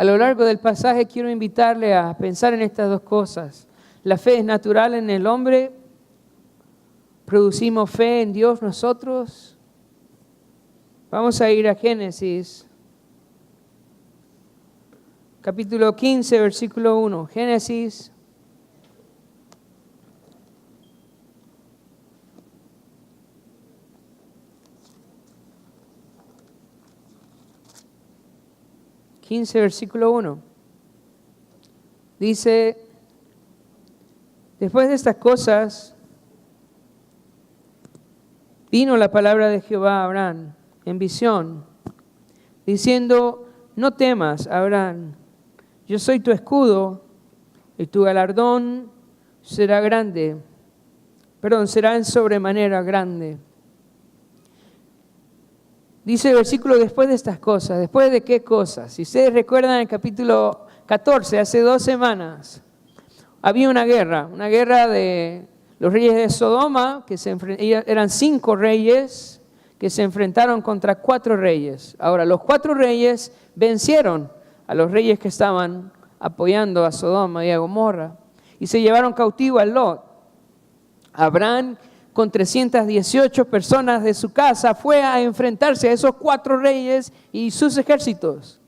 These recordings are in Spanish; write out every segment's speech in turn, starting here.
A lo largo del pasaje quiero invitarle a pensar en estas dos cosas. La fe es natural en el hombre. ¿Producimos fe en Dios nosotros? Vamos a ir a Génesis, capítulo 15, versículo 1. Génesis 15, versículo 1. Dice, después de estas cosas, vino la palabra de Jehová a Abraham en visión, diciendo, no temas, Abraham, yo soy tu escudo, y tu galardón será será en sobremanera grande. Dice el versículo, después de estas cosas. ¿Después de qué cosas? Si ustedes recuerdan el capítulo 14, hace 2 semanas, había una guerra de los reyes de Sodoma, eran 5 reyes que se enfrentaron contra 4 reyes. Ahora, los 4 reyes vencieron a los reyes que estaban apoyando a Sodoma y a Gomorra, y se llevaron cautivo a Lot. Abraham, con 318 personas de su casa, fue a enfrentarse a esos 4 reyes y sus ejércitos.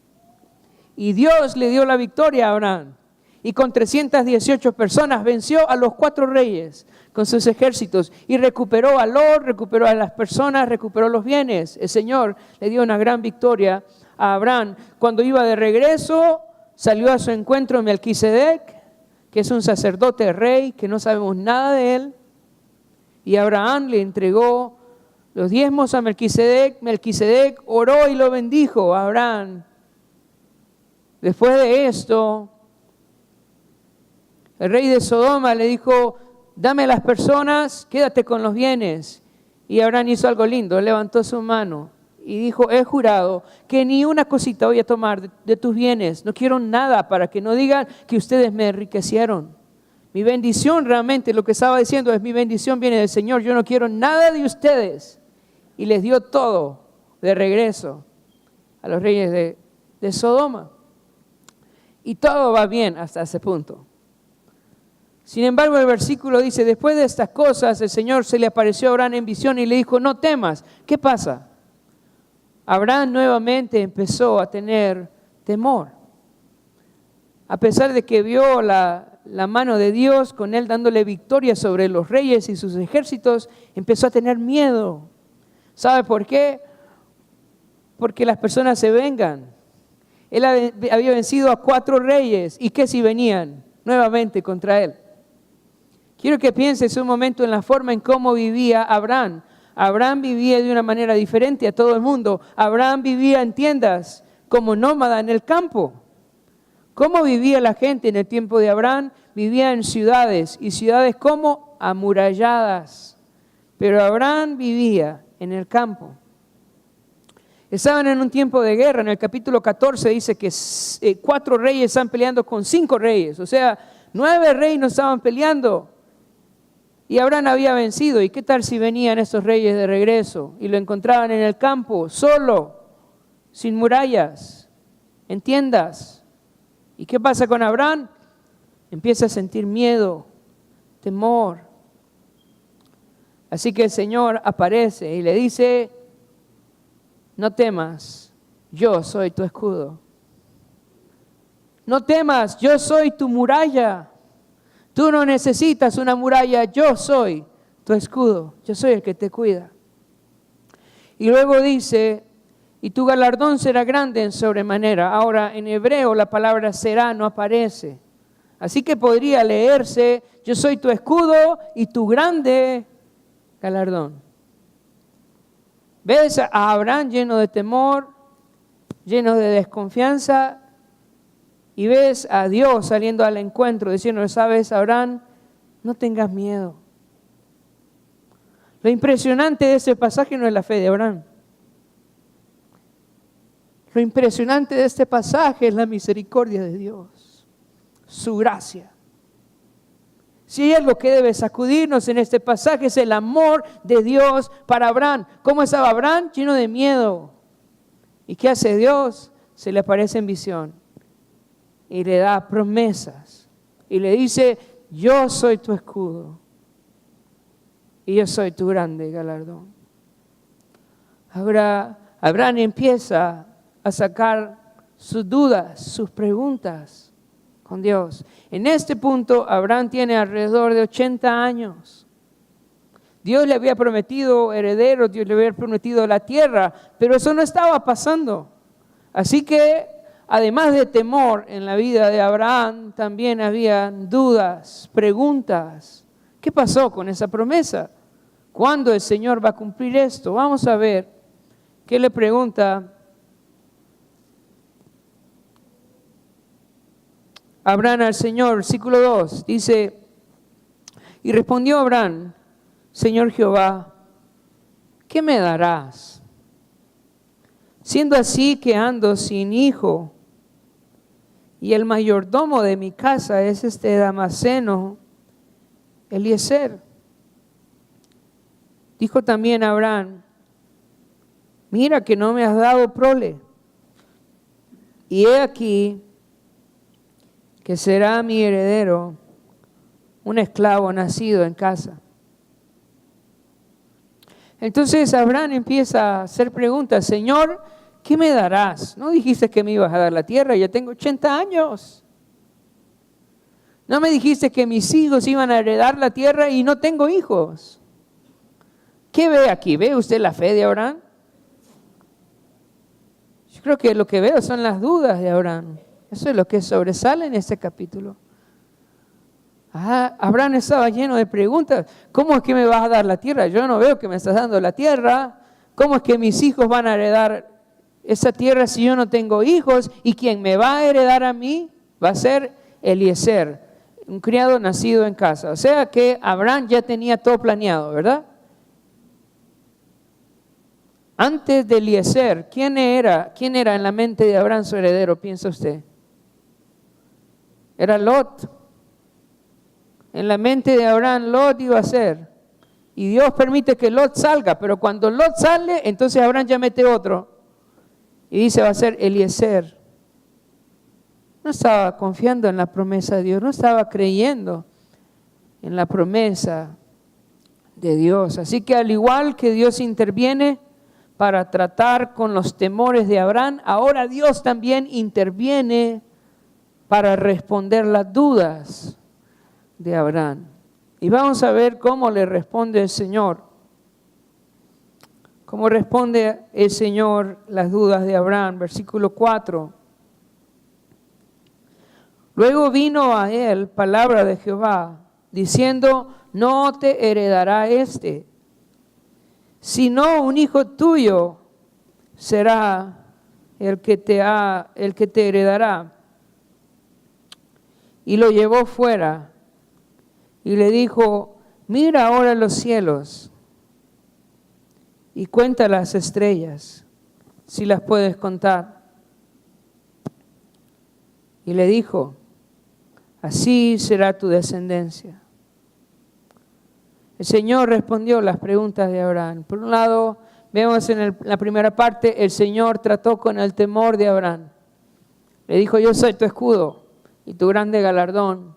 Y Dios le dio la victoria a Abraham. Y con 318 personas venció a los 4 reyes con sus ejércitos. Y recuperó a Lot, recuperó a las personas, recuperó los bienes. El Señor le dio una gran victoria a Abraham. Cuando iba de regreso, salió a su encuentro Melquisedec, que es un sacerdote rey, que no sabemos nada de él. Y Abraham le entregó los diezmos a Melquisedec. Melquisedec oró y lo bendijo a Abraham. Después de esto, el rey de Sodoma le dijo, dame las personas, quédate con los bienes. Y Abraham hizo algo lindo, levantó su mano y dijo, he jurado que ni una cosita voy a tomar de tus bienes. No quiero nada para que no digan que ustedes me enriquecieron. Mi bendición realmente, lo que estaba diciendo es mi bendición viene del Señor. Yo no quiero nada de ustedes. Y les dio todo de regreso a los reyes de Sodoma. Y todo va bien hasta ese punto. Sin embargo, el versículo dice, después de estas cosas, el Señor se le apareció a Abraham en visión y le dijo, no temas. ¿Qué pasa? Abraham nuevamente empezó a tener temor. A pesar de que vio la mano de Dios con él dándole victoria sobre los reyes y sus ejércitos, empezó a tener miedo. ¿Sabe por qué? Porque las personas se vengan. Él había vencido a 4 reyes. ¿Y qué si venían nuevamente contra él? Quiero que pienses un momento en la forma en cómo vivía Abraham. Abraham vivía de una manera diferente a todo el mundo. Abraham vivía en tiendas como nómada en el campo. ¿Cómo vivía la gente en el tiempo de Abraham? Vivía en ciudades, y ciudades como amuralladas. Pero Abraham vivía en el campo. Estaban en un tiempo de guerra. En el capítulo 14 dice que 4 reyes están peleando con 5 reyes. O sea, 9 reinos estaban peleando. Y Abraham había vencido. ¿Y qué tal si venían esos reyes de regreso y lo encontraban en el campo, solo, sin murallas, en tiendas? ¿Y qué pasa con Abraham? Empieza a sentir miedo, temor. Así que el Señor aparece y le dice, no temas, yo soy tu escudo. No temas, yo soy tu muralla. Tú no necesitas una muralla, yo soy tu escudo. Yo soy el que te cuida. Y luego dice, y tu galardón será grande en sobremanera. Ahora, en hebreo la palabra será no aparece. Así que podría leerse, yo soy tu escudo y tu grande galardón. ¿Ves a Abraham lleno de temor, lleno de desconfianza? Y ves a Dios saliendo al encuentro, diciendo, ¿sabes, Abraham? No tengas miedo. Lo impresionante de ese pasaje no es la fe de Abraham. Lo impresionante de este pasaje es la misericordia de Dios, su gracia. Si hay algo que debe sacudirnos en este pasaje es el amor de Dios para Abraham. ¿Cómo estaba Abraham? Lleno de miedo. ¿Y qué hace Dios? Se le aparece en visión y le da promesas. Y le dice, yo soy tu escudo y yo soy tu grande galardón. Ahora Abraham empieza a sacar sus dudas, sus preguntas con Dios. En este punto Abraham tiene alrededor de 80 años. Dios le había prometido herederos, Dios le había prometido la tierra, pero eso no estaba pasando. Así que además de temor en la vida de Abraham, también había dudas, preguntas. ¿Qué pasó con esa promesa? ¿Cuándo el Señor va a cumplir esto? Vamos a ver qué le pregunta Abraham al Señor. Versículo 2 dice, y respondió Abraham, Señor Jehová, ¿qué me darás? Siendo así que ando sin hijo, y el mayordomo de mi casa es este Damaseno, Eliezer. Dijo también Abraham, mira que no me has dado prole, y he aquí que será mi heredero un esclavo nacido en casa. Entonces Abraham empieza a hacer preguntas, Señor, ¿qué me darás? No dijiste que me ibas a dar la tierra, yo tengo 80 años. No me dijiste que mis hijos iban a heredar la tierra y no tengo hijos. ¿Qué ve aquí? ¿Ve usted la fe de Abraham? Yo creo que lo que veo son las dudas de Abraham. Eso es lo que sobresale en este capítulo. Abraham estaba lleno de preguntas. ¿Cómo es que me vas a dar la tierra? Yo no veo que me estás dando la tierra. ¿Cómo es que mis hijos van a heredar esa tierra si yo no tengo hijos? Y quien me va a heredar a mí va a ser Eliezer, un criado nacido en casa. O sea que Abraham ya tenía todo planeado, ¿verdad? Antes de Eliezer, ¿quién era en la mente de Abraham su heredero, piensa usted? Era Lot. En la mente de Abraham, Lot iba a ser. Y Dios permite que Lot salga, pero cuando Lot sale, entonces Abraham ya mete otro. Y dice, va a ser Eliezer. No estaba confiando en la promesa de Dios, no estaba creyendo en la promesa de Dios. Así que al igual que Dios interviene para tratar con los temores de Abraham, ahora Dios también interviene para responder las dudas de Abraham. Y vamos a ver cómo le responde el Señor. Cómo responde el Señor las dudas de Abraham. Versículo 4. Luego vino a él palabra de Jehová, diciendo, no te heredará sino un hijo tuyo será el que te heredará. Y lo llevó fuera y le dijo, mira ahora los cielos y cuenta las estrellas, si las puedes contar. Y le dijo, así será tu descendencia. El Señor respondió las preguntas de Abraham. Por un lado, vemos en la primera parte, el Señor trató con el temor de Abraham. Le dijo, yo soy tu escudo y tu grande galardón.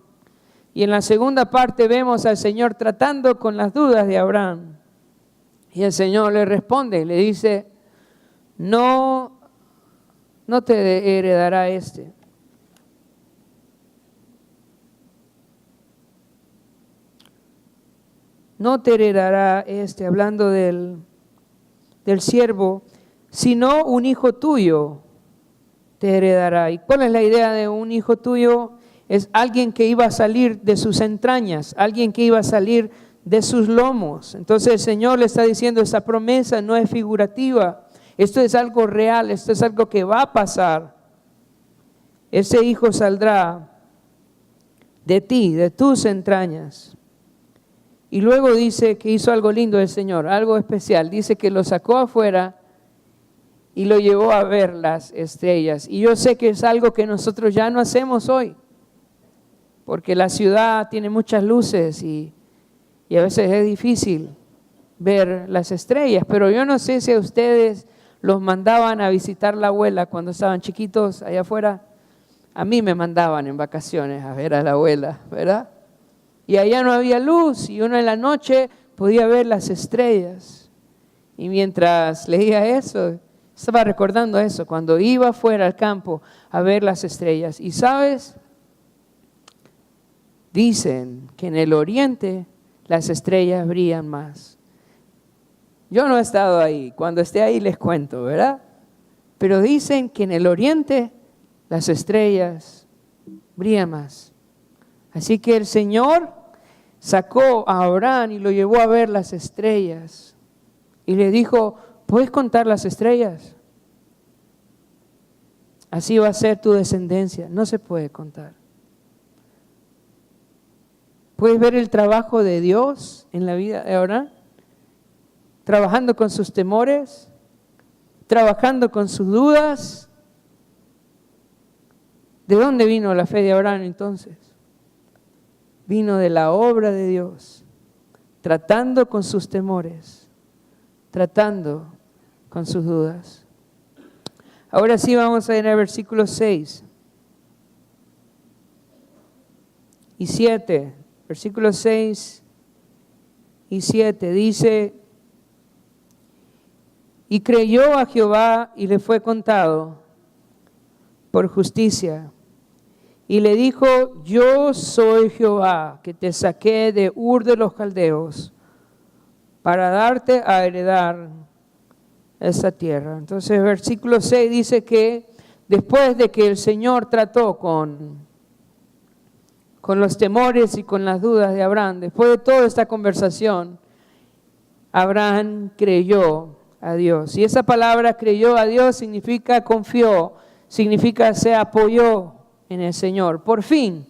Y en la segunda parte vemos al Señor tratando con las dudas de Abraham. Y el Señor le responde, le dice, no te heredará No te heredará hablando del siervo, sino un hijo tuyo te heredará. ¿Y cuál es la idea de un hijo tuyo? Es alguien que iba a salir de sus entrañas, alguien que iba a salir de sus lomos. Entonces el Señor le está diciendo, esa promesa no es figurativa, esto es algo real, esto es algo que va a pasar. Ese hijo saldrá de ti, de tus entrañas. Y luego dice que hizo algo lindo el Señor, algo especial. Dice que lo sacó afuera y lo llevó a ver las estrellas. Y yo sé que es algo que nosotros ya no hacemos hoy, porque la ciudad tiene muchas luces y a veces es difícil ver las estrellas. Pero yo no sé si a ustedes los mandaban a visitar la abuela cuando estaban chiquitos allá afuera. A mí me mandaban en vacaciones a ver a la abuela, ¿verdad? Y allá no había luz y uno en la noche podía ver las estrellas. Y mientras leía eso, estaba recordando eso, cuando iba fuera al campo a ver las estrellas. Y ¿sabes? Dicen que en el oriente las estrellas brillan más. Yo no he estado ahí, cuando esté ahí les cuento, ¿verdad? Pero dicen que en el oriente las estrellas brillan más. Así que el Señor sacó a Abraham y lo llevó a ver las estrellas. Y le dijo, ¿puedes contar las estrellas? Así va a ser tu descendencia. No se puede contar. ¿Puedes ver el trabajo de Dios en la vida de Abraham? Trabajando con sus temores, trabajando con sus dudas. ¿De dónde vino la fe de Abraham entonces? Vino de la obra de Dios, tratando con sus temores, tratando con sus dudas. Ahora sí vamos a ir al versículo 6 y 7. Versículos 6 y 7 dice, y creyó a Jehová y le fue contado por justicia. Y le dijo, yo soy Jehová, que te saqué de Ur de los Caldeos para darte a heredar esta tierra. Entonces, versículo 6 dice que después de que el Señor trató con los temores y con las dudas de Abraham, después de toda esta conversación, Abraham creyó a Dios. Y esa palabra creyó a Dios significa confió, significa se apoyó en el Señor. Por fin,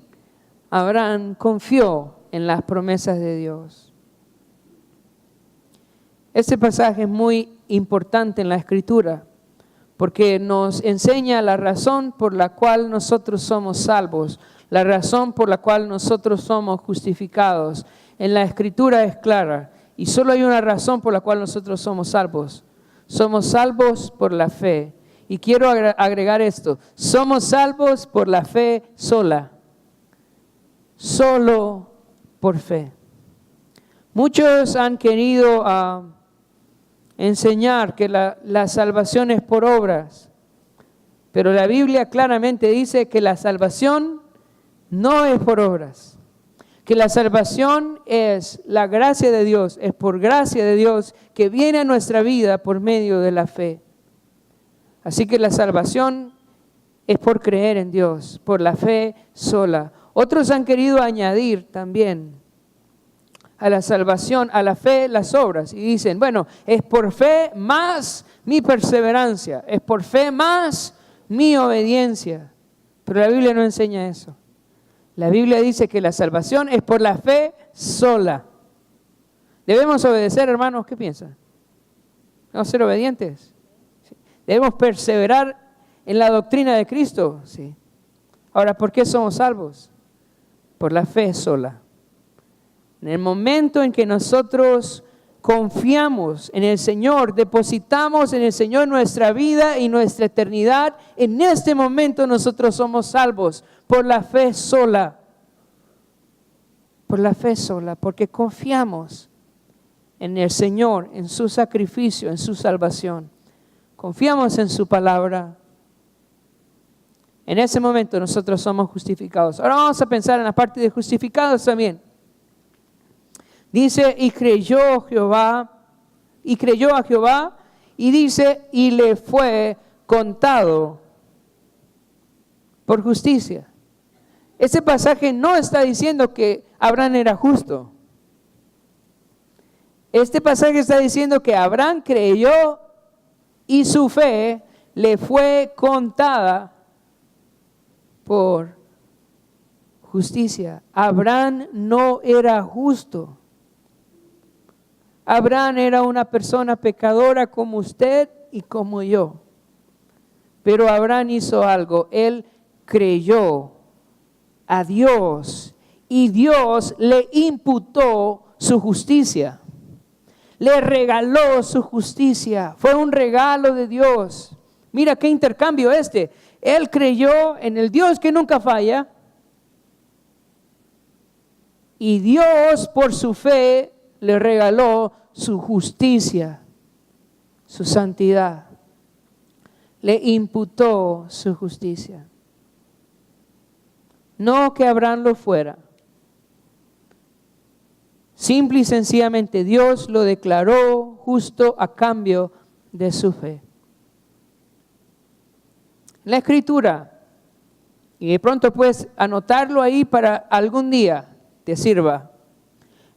Abraham confió en las promesas de Dios. Este pasaje es muy importante en la Escritura porque nos enseña la razón por la cual nosotros somos salvos, la razón por la cual nosotros somos justificados. En la Escritura es clara y solo hay una razón por la cual nosotros somos salvos. Somos salvos por la fe. Y quiero agregar esto, somos salvos por la fe sola, solo por fe. Muchos han querido enseñar que la salvación es por obras, pero la Biblia claramente dice que la salvación no es por obras, que la salvación es la gracia de Dios, es por gracia de Dios que viene a nuestra vida por medio de la fe. Así que la salvación es por creer en Dios, por la fe sola. Otros han querido añadir también a la salvación, a la fe, las obras. Y dicen, bueno, es por fe más mi perseverancia, es por fe más mi obediencia. Pero la Biblia no enseña eso. La Biblia dice que la salvación es por la fe sola. ¿Debemos obedecer, hermanos? ¿Qué piensan? ¿Debemos ser obedientes? ¿Debemos perseverar en la doctrina de Cristo? Sí. Ahora, ¿por qué somos salvos? Por la fe sola. En el momento en que nosotros confiamos en el Señor, depositamos en el Señor nuestra vida y nuestra eternidad, en este momento nosotros somos salvos por la fe sola. Por la fe sola, porque confiamos en el Señor, en su sacrificio, en su salvación. Confiamos en su palabra. En ese momento nosotros somos justificados. Ahora vamos a pensar en la parte de justificados también. Dice, y creyó a Jehová, y dice, y le fue contado por justicia. Ese pasaje no está diciendo que Abraham era justo. Este pasaje está diciendo que Abraham creyó y su fe le fue contada por justicia. Abraham no era justo. Abraham era una persona pecadora como usted y como yo. Pero Abraham hizo algo. Él creyó a Dios y Dios le imputó su justicia. Le regaló su justicia. Fue un regalo de Dios. Mira qué intercambio este. Él creyó en el Dios que nunca falla. Y Dios, por su fe, le regaló su justicia, su santidad. Le imputó su justicia. No que Abraham lo fuera. Simple y sencillamente Dios lo declaró justo a cambio de su fe. La Escritura, y de pronto puedes anotarlo ahí para algún día te sirva.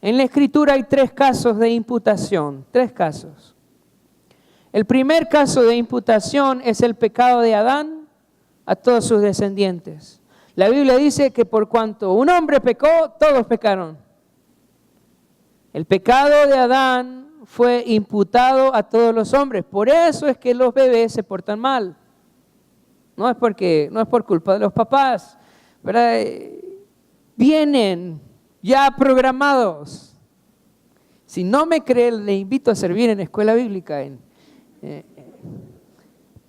En la Escritura hay 3 casos de imputación, 3 casos. El primer caso de imputación es el pecado de Adán a todos sus descendientes. La Biblia dice que por cuanto un hombre pecó, todos pecaron. El pecado de Adán fue imputado a todos los hombres. Por eso es que los bebés se portan mal. No es por culpa de los papás, ¿verdad? Vienen ya programados. Si no me cree, le invito a servir en escuela bíblica.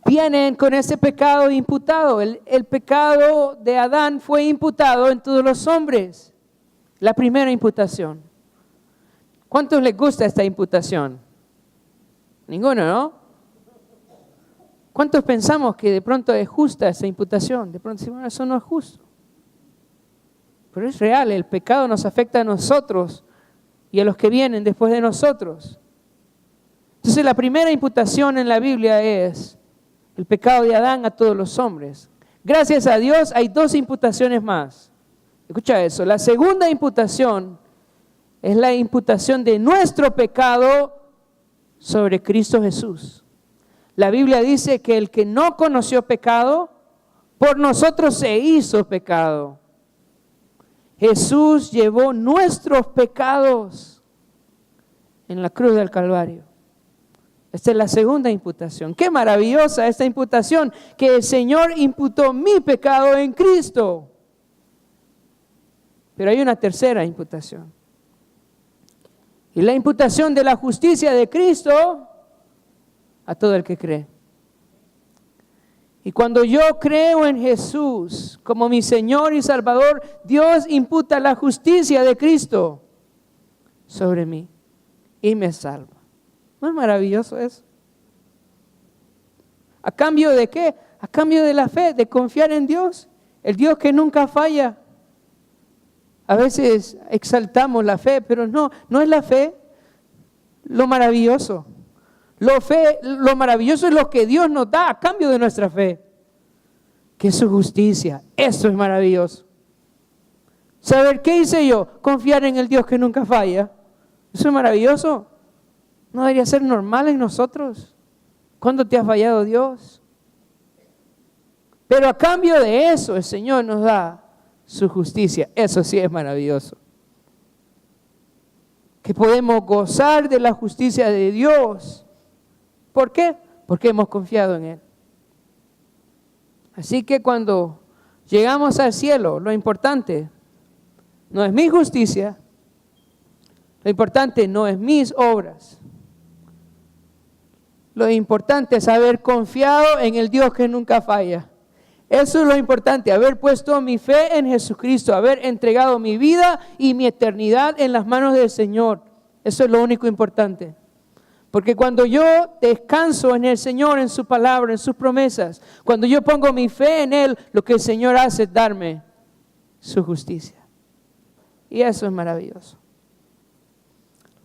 Vienen con ese pecado imputado. El pecado de Adán fue imputado en todos los hombres. La primera imputación. ¿Cuántos les gusta esta imputación? Ninguno, ¿no? ¿Cuántos pensamos que de pronto es justa esa imputación? De pronto decimos, bueno, eso no es justo. Pero es real, el pecado nos afecta a nosotros y a los que vienen después de nosotros. Entonces la primera imputación en la Biblia es el pecado de Adán a todos los hombres. Gracias a Dios hay 2 imputaciones más. Escucha eso, la segunda imputación es la imputación de nuestro pecado sobre Cristo Jesús. La Biblia dice que el que no conoció pecado, por nosotros se hizo pecado. Jesús llevó nuestros pecados en la cruz del Calvario. Esta es la segunda imputación. Qué maravillosa esta imputación, que el Señor imputó mi pecado en Cristo. Pero hay una tercera imputación. Y la imputación de la justicia de Cristo a todo el que cree. Y cuando yo creo en Jesús como mi Señor y Salvador, Dios imputa la justicia de Cristo sobre mí y me salva. ¿No es maravilloso eso? ¿A cambio de qué? A cambio de la fe, de confiar en Dios, el Dios que nunca falla. A veces exaltamos la fe, pero no es la fe lo maravilloso. Lo maravilloso es lo que Dios nos da a cambio de nuestra fe, que es su justicia. Eso es maravilloso. ¿Saber qué hice yo? Confiar en el Dios que nunca falla. Eso es maravilloso. ¿No debería ser normal en nosotros? ¿Cuándo te ha fallado Dios? Pero a cambio de eso, el Señor nos da su justicia. Eso sí es maravilloso. Que podemos gozar de la justicia de Dios. ¿Por qué? Porque hemos confiado en Él. Así que cuando llegamos al cielo, lo importante no es mi justicia, lo importante no es mis obras. Lo importante es haber confiado en el Dios que nunca falla. Eso es lo importante, haber puesto mi fe en Jesucristo, haber entregado mi vida y mi eternidad en las manos del Señor. Eso es lo único importante. Porque cuando yo descanso en el Señor, en su palabra, en sus promesas, cuando yo pongo mi fe en Él, lo que el Señor hace es darme su justicia. Y eso es maravilloso.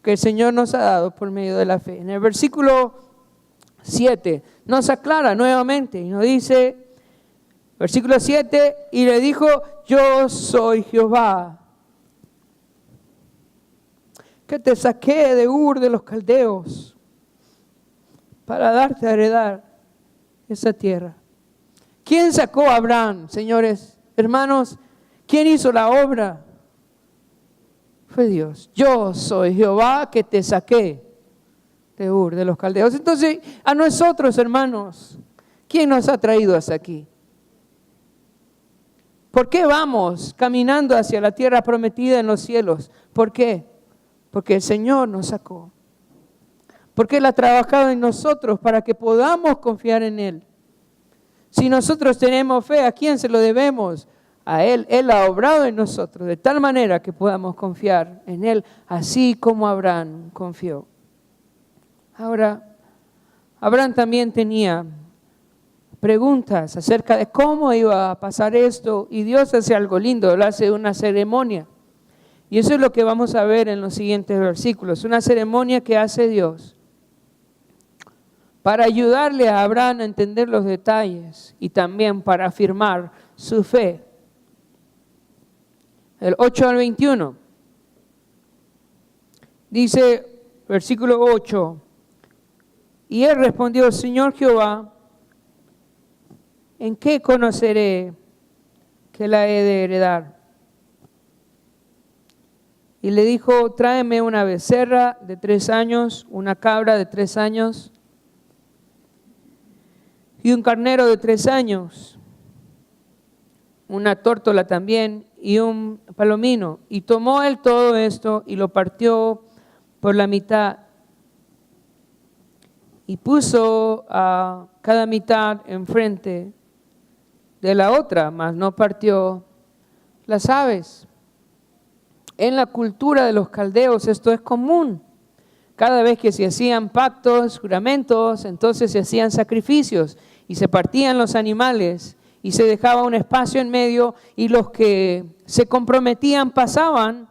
Que el Señor nos ha dado por medio de la fe. En el versículo 7 nos aclara nuevamente y nos dice, versículo 7, y le dijo, yo soy Jehová, que te saqué de Ur de los Caldeos para darte a heredar esa tierra. ¿Quién sacó a Abraham, señores, hermanos? ¿Quién hizo la obra? Fue Dios. Yo soy Jehová que te saqué de Ur de los Caldeos. Entonces, a nosotros, hermanos, ¿quién nos ha traído hasta aquí? ¿Por qué vamos caminando hacia la tierra prometida en los cielos? ¿Por qué? Porque el Señor nos sacó. Porque Él ha trabajado en nosotros para que podamos confiar en Él. Si nosotros tenemos fe, ¿a quién se lo debemos? A Él. Él ha obrado en nosotros de tal manera que podamos confiar en Él, así como Abraham confió. Ahora, Abraham también tenía preguntas acerca de cómo iba a pasar esto, y Dios hace algo lindo, Él hace una ceremonia. Y eso es lo que vamos a ver en los siguientes versículos, una ceremonia que hace Dios para ayudarle a Abraham a entender los detalles y también para afirmar su fe. El 8 al 21 dice, versículo 8, y él respondió, Señor Jehová, ¿en qué conoceré que la he de heredar? Y le dijo, tráeme una becerra de 3 años, una cabra de 3 años y un carnero de 3 años, una tórtola también y un palomino. Y tomó él todo esto y lo partió por la mitad y puso a cada mitad enfrente de la otra, mas no partió las aves. En la cultura de los caldeos esto es común. Cada vez que se hacían pactos, juramentos, entonces se hacían sacrificios y se partían los animales y se dejaba un espacio en medio y los que se comprometían pasaban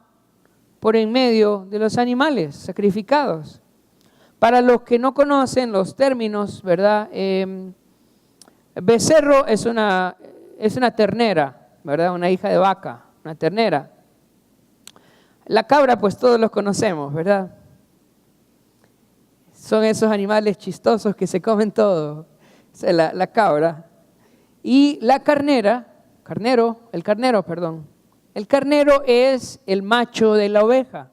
por en medio de los animales sacrificados. Para los que no conocen los términos, ¿verdad? Becerro es una ternera, ¿verdad? Una hija de vaca, una ternera. La cabra, pues todos los conocemos, ¿verdad? Son esos animales chistosos que se comen todo. Esa es la cabra. Y la el carnero es el macho de la oveja,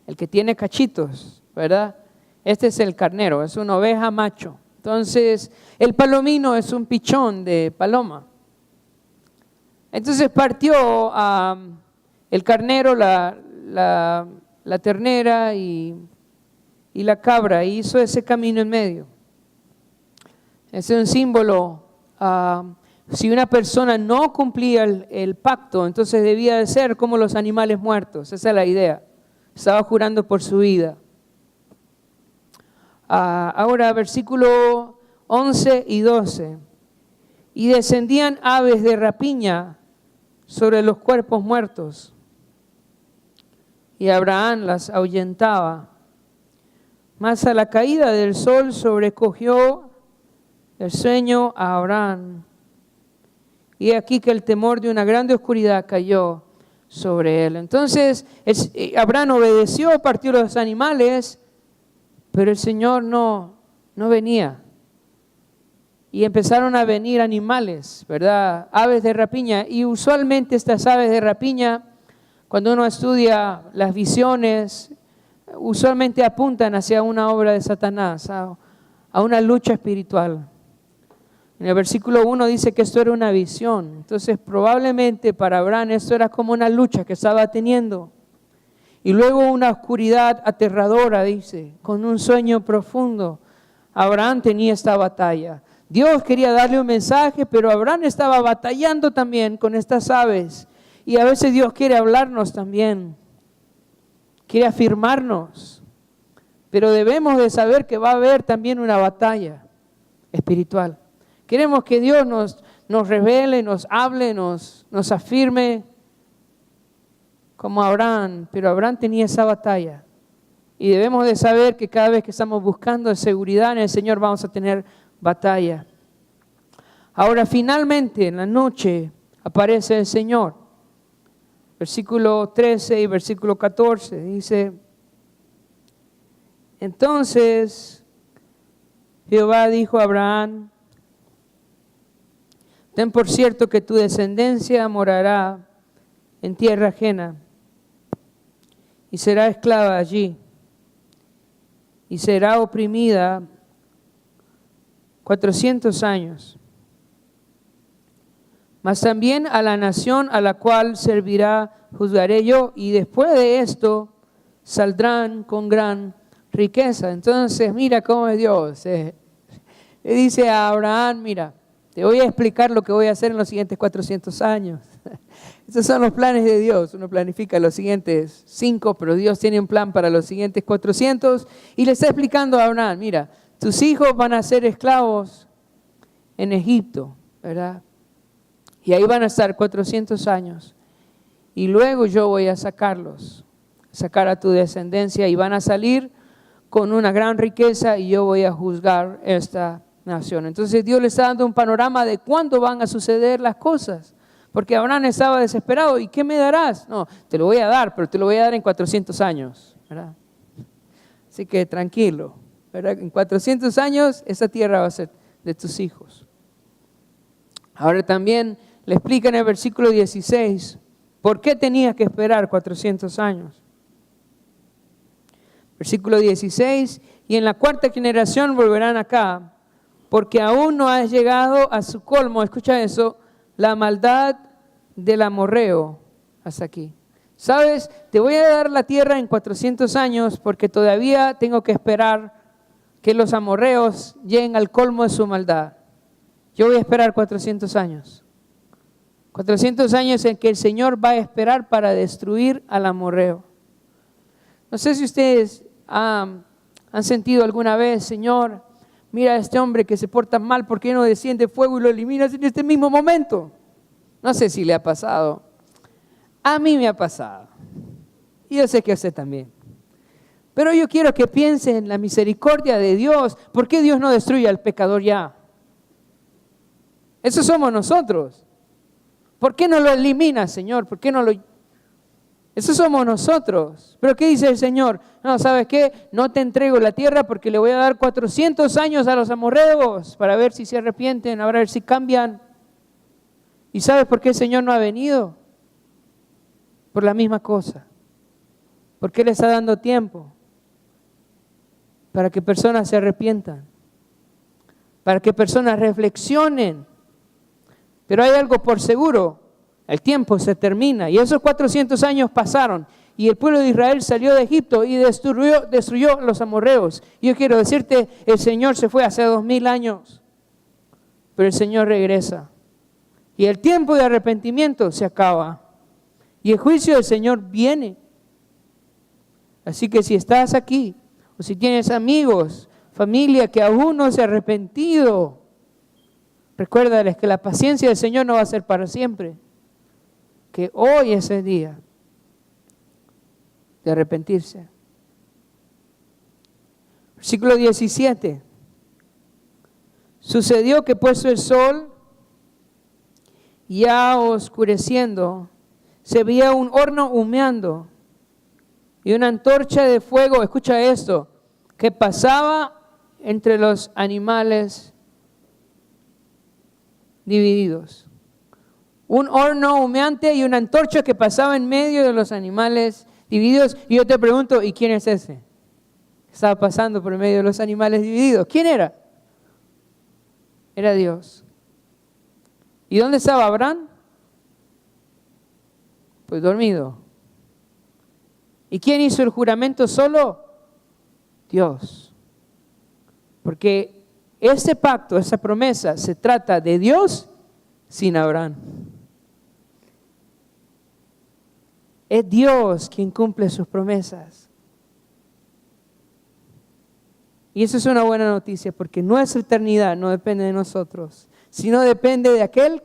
el que tiene cachitos, ¿verdad? Este es el carnero, es una oveja macho. Entonces, el palomino es un pichón de paloma. Entonces partió el carnero, la ternera y la cabra, y hizo ese camino en medio. Es un símbolo. Si una persona no cumplía el pacto, entonces debía de ser como los animales muertos. Esa es la idea. Estaba jurando por su vida. Ahora, versículo 11 y 12. Y descendían aves de rapiña sobre los cuerpos muertos, y Abraham las ahuyentaba. Mas a la caída del sol sobrecogió el sueño a Abraham, y aquí que el temor de una grande oscuridad cayó sobre él. Entonces Abraham obedeció, partió los animales, pero el Señor no venía. Y empezaron a venir animales, ¿verdad? Aves de rapiña. Y usualmente estas aves de rapiña, cuando uno estudia las visiones, usualmente apuntan hacia una obra de Satanás, a una lucha espiritual. En el versículo 1 dice que esto era una visión. Entonces probablemente para Abraham esto era como una lucha que estaba teniendo. Y luego una oscuridad aterradora, dice, con un sueño profundo. Abraham tenía esta batalla. Dios quería darle un mensaje, pero Abraham estaba batallando también con estas aves. Y a veces Dios quiere hablarnos también, quiere afirmarnos. Pero debemos de saber que va a haber también una batalla espiritual. Queremos que Dios nos revele, nos hable, nos afirme como Abraham, pero Abraham tenía esa batalla. Y debemos de saber que cada vez que estamos buscando seguridad en el Señor vamos a tener batalla. Ahora finalmente en la noche aparece el Señor. Versículo 13 y versículo 14 dice: entonces Jehová dijo a Abraham: ten por cierto que tu descendencia morará en tierra ajena y será esclava allí y será oprimida 400 años. Mas también a la nación a la cual servirá juzgaré yo, y después de esto saldrán con gran riqueza. Entonces mira cómo es Dios. Le dice a Abraham: mira, te voy a explicar lo que voy a hacer en los siguientes 400 años. Esos son los planes de Dios. Uno planifica los siguientes 5, pero Dios tiene un plan para los siguientes 400. Y le está explicando a Abraham, mira, tus hijos van a ser esclavos en Egipto, ¿verdad? Y ahí van a estar 400 años. Y luego yo voy a sacar a tu descendencia y van a salir con una gran riqueza y yo voy a juzgar esta nación. Entonces Dios le está dando un panorama de cuándo van a suceder las cosas. Porque Abraham estaba desesperado. ¿Y qué me darás? No, te lo voy a dar, pero te lo voy a dar en 400 años, ¿verdad? Así que tranquilo, ¿verdad? En 400 años esa tierra va a ser de tus hijos. Ahora también le explica en el versículo 16, ¿por qué tenía que esperar 400 años? Versículo 16, y en la cuarta generación volverán acá, porque aún no ha llegado a su colmo, escucha eso, la maldad del amorreo hasta aquí. ¿Sabes? Te voy a dar la tierra en 400 años porque todavía tengo que esperar que los amorreos lleguen al colmo de su maldad. Yo voy a esperar 400 años. 400 años en que el Señor va a esperar para destruir al amorreo. No sé si ustedes han sentido alguna vez, Señor, mira a este hombre que se porta mal, ¿por qué no desciende fuego y lo eliminas en este mismo momento? No sé si le ha pasado. A mí me ha pasado. Y yo sé que a usted también. Pero yo quiero que piensen en la misericordia de Dios. ¿Por qué Dios no destruye al pecador ya? Eso somos nosotros. ¿Por qué no lo elimina, Señor? ¿Por qué no lo...? Eso somos nosotros. ¿Pero qué dice el Señor? No, ¿sabes qué? No te entrego la tierra porque le voy a dar 400 años a los amorreos para ver si se arrepienten, para ver si cambian. ¿Y sabes por qué el Señor no ha venido? Por la misma cosa. Porque Él está dando tiempo para que personas se arrepientan, para que personas reflexionen. Pero hay algo por seguro, el tiempo se termina y esos 400 años pasaron y el pueblo de Israel salió de Egipto y destruyó a los amorreos. Y yo quiero decirte, el Señor se fue hace 2000 años, pero el Señor regresa. Y el tiempo de arrepentimiento se acaba. Y el juicio del Señor viene. Así que si estás aquí, o si tienes amigos, familia que aún no se ha arrepentido, recuérdales que la paciencia del Señor no va a ser para siempre. Que hoy es el día de arrepentirse. Versículo 17. Sucedió que puesto el sol, ya oscureciendo, se veía un horno humeando y una antorcha de fuego, escucha esto, que pasaba entre los animales divididos. Un horno humeante y una antorcha que pasaba en medio de los animales divididos. Y yo te pregunto, ¿y quién es ese? Estaba pasando por el medio de los animales divididos. ¿Quién era? Era Dios. ¿Y dónde estaba Abraham? Pues dormido. ¿Y quién hizo el juramento solo? Dios. Porque ese pacto, esa promesa, se trata de Dios sin Abraham. Es Dios quien cumple sus promesas. Y eso es una buena noticia, porque nuestra eternidad no depende de nosotros, sino depende de aquel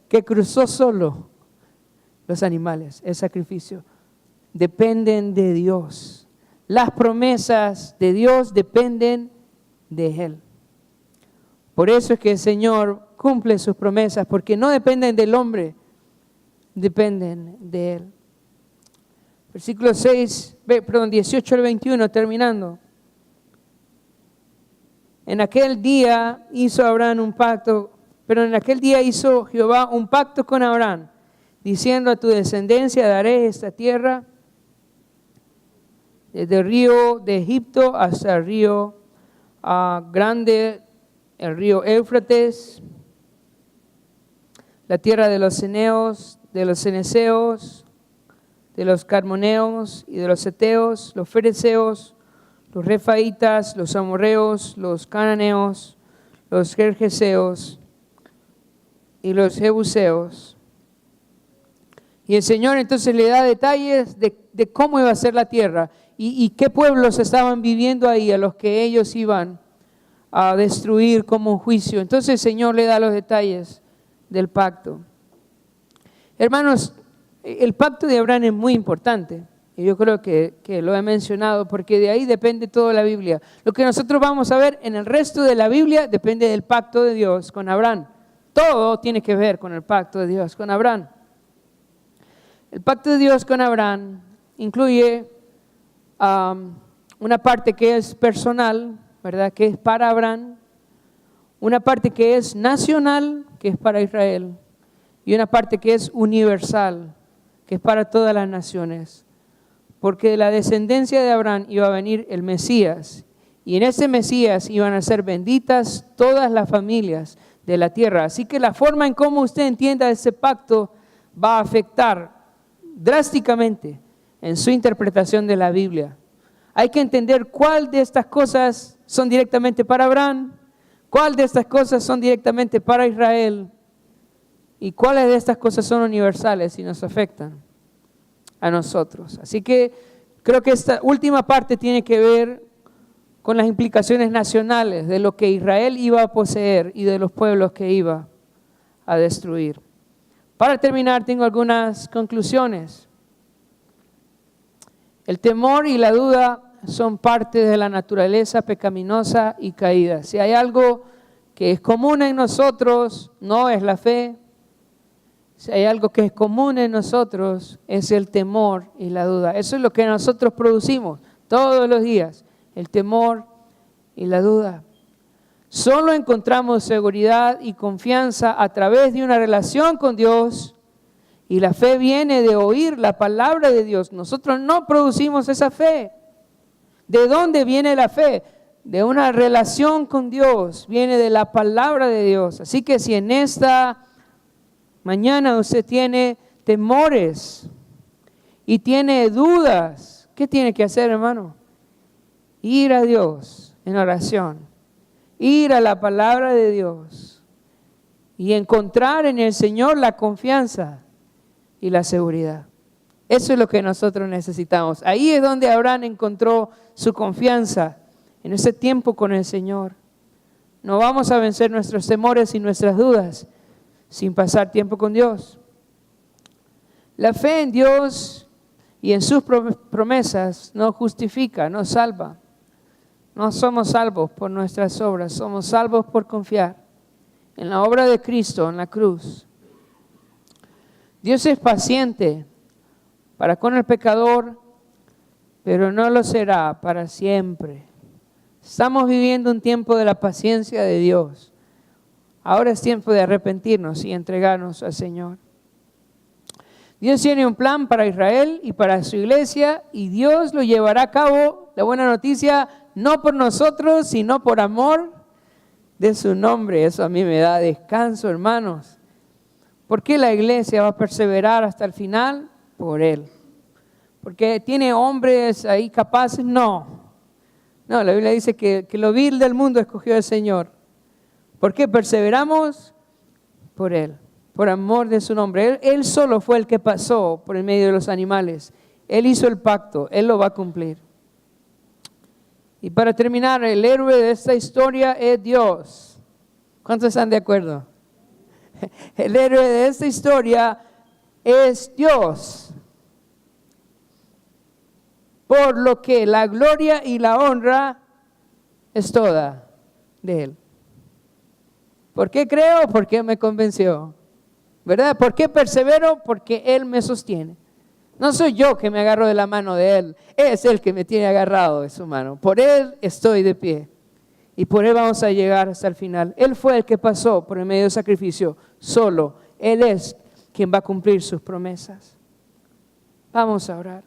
que cruzó solo los animales, el sacrificio. Dependen de Dios. Las promesas de Dios dependen de Él. Por eso es que el Señor cumple sus promesas, porque no dependen del hombre, dependen de Él. Versículo 18 al 21, terminando. En aquel día hizo Abraham un pacto, pero en aquel día hizo Jehová un pacto con Abraham, diciendo: a tu descendencia daré esta tierra, desde el río de Egipto hasta el río grande, el río Éufrates, la tierra de los ceneos, de los ceneseos, de los carmoneos y de los heteos, los fereceos, los refaitas, los amorreos, los cananeos, los gergeseos, y los jebuseos. Y el Señor entonces le da detalles de cómo iba a ser la tierra y qué pueblos estaban viviendo ahí, a los que ellos iban a destruir como un juicio. Entonces el Señor le da los detalles del pacto. Hermanos, el pacto de Abraham es muy importante. Y yo creo que lo he mencionado porque de ahí depende toda la Biblia. Lo que nosotros vamos a ver en el resto de la Biblia depende del pacto de Dios con Abraham. Todo tiene que ver con el pacto de Dios con Abraham. El pacto de Dios con Abraham incluye una parte que es personal, ¿verdad? Que es para Abraham. Una parte que es nacional, que es para Israel. Y una parte que es universal, que es para todas las naciones. Porque de la descendencia de Abraham iba a venir el Mesías. Y en ese Mesías iban a ser benditas todas las familias de la tierra. Así que la forma en cómo usted entienda ese pacto va a afectar drásticamente en su interpretación de la Biblia. Hay que entender cuál de estas cosas son directamente para Abraham, cuál de estas cosas son directamente para Israel y cuáles de estas cosas son universales y nos afectan a nosotros. Así que creo que esta última parte tiene que ver con las implicaciones nacionales de lo que Israel iba a poseer y de los pueblos que iba a destruir. Para terminar, tengo algunas conclusiones. El temor y la duda son parte de la naturaleza pecaminosa y caída. Si hay algo que es común en nosotros, no es la fe. Si hay algo que es común en nosotros, es el temor y la duda. Eso es lo que nosotros producimos todos los días, el temor y la duda. Solo encontramos seguridad y confianza a través de una relación con Dios, y la fe viene de oír la palabra de Dios. Nosotros no producimos esa fe. ¿De dónde viene la fe? De una relación con Dios, viene de la palabra de Dios. Así que si en esta mañana usted tiene temores y tiene dudas, ¿qué tiene que hacer, hermano? Ir a Dios en oración, ir a la palabra de Dios y encontrar en el Señor la confianza y la seguridad. Eso es lo que nosotros necesitamos. Ahí es donde Abraham encontró su confianza, en ese tiempo con el Señor. No vamos a vencer nuestros temores y nuestras dudas sin pasar tiempo con Dios. La fe en Dios y en sus promesas nos justifica, nos salva. No somos salvos por nuestras obras, somos salvos por confiar en la obra de Cristo en la cruz. Dios es paciente para con el pecador, pero no lo será para siempre. Estamos viviendo un tiempo de la paciencia de Dios. Ahora es tiempo de arrepentirnos y entregarnos al Señor. Dios tiene un plan para Israel y para su iglesia, y Dios lo llevará a cabo, la buena noticia, no por nosotros, sino por amor de su nombre. Eso a mí me da descanso, hermanos. ¿Por qué la iglesia va a perseverar hasta el final? Por Él. ¿Porque tiene hombres ahí capaces? No. No, la Biblia dice que lo vil del mundo escogió el Señor. ¿Por qué perseveramos? Por Él, por amor de su nombre. Él solo fue el que pasó por el medio de los animales. Él hizo el pacto, Él lo va a cumplir. Y para terminar, el héroe de esta historia es Dios. ¿Cuántos están de acuerdo? El héroe de esta historia es Dios. Por lo que la gloria y la honra es toda de Él. ¿Por qué creo? Porque me convenció. ¿Verdad? ¿Por qué persevero? Porque Él me sostiene. No soy yo que me agarro de la mano de Él, es Él que me tiene agarrado de su mano. Por Él estoy de pie y por Él vamos a llegar hasta el final. Él fue el que pasó por el medio del sacrificio solo. Él es quien va a cumplir sus promesas. Vamos a orar.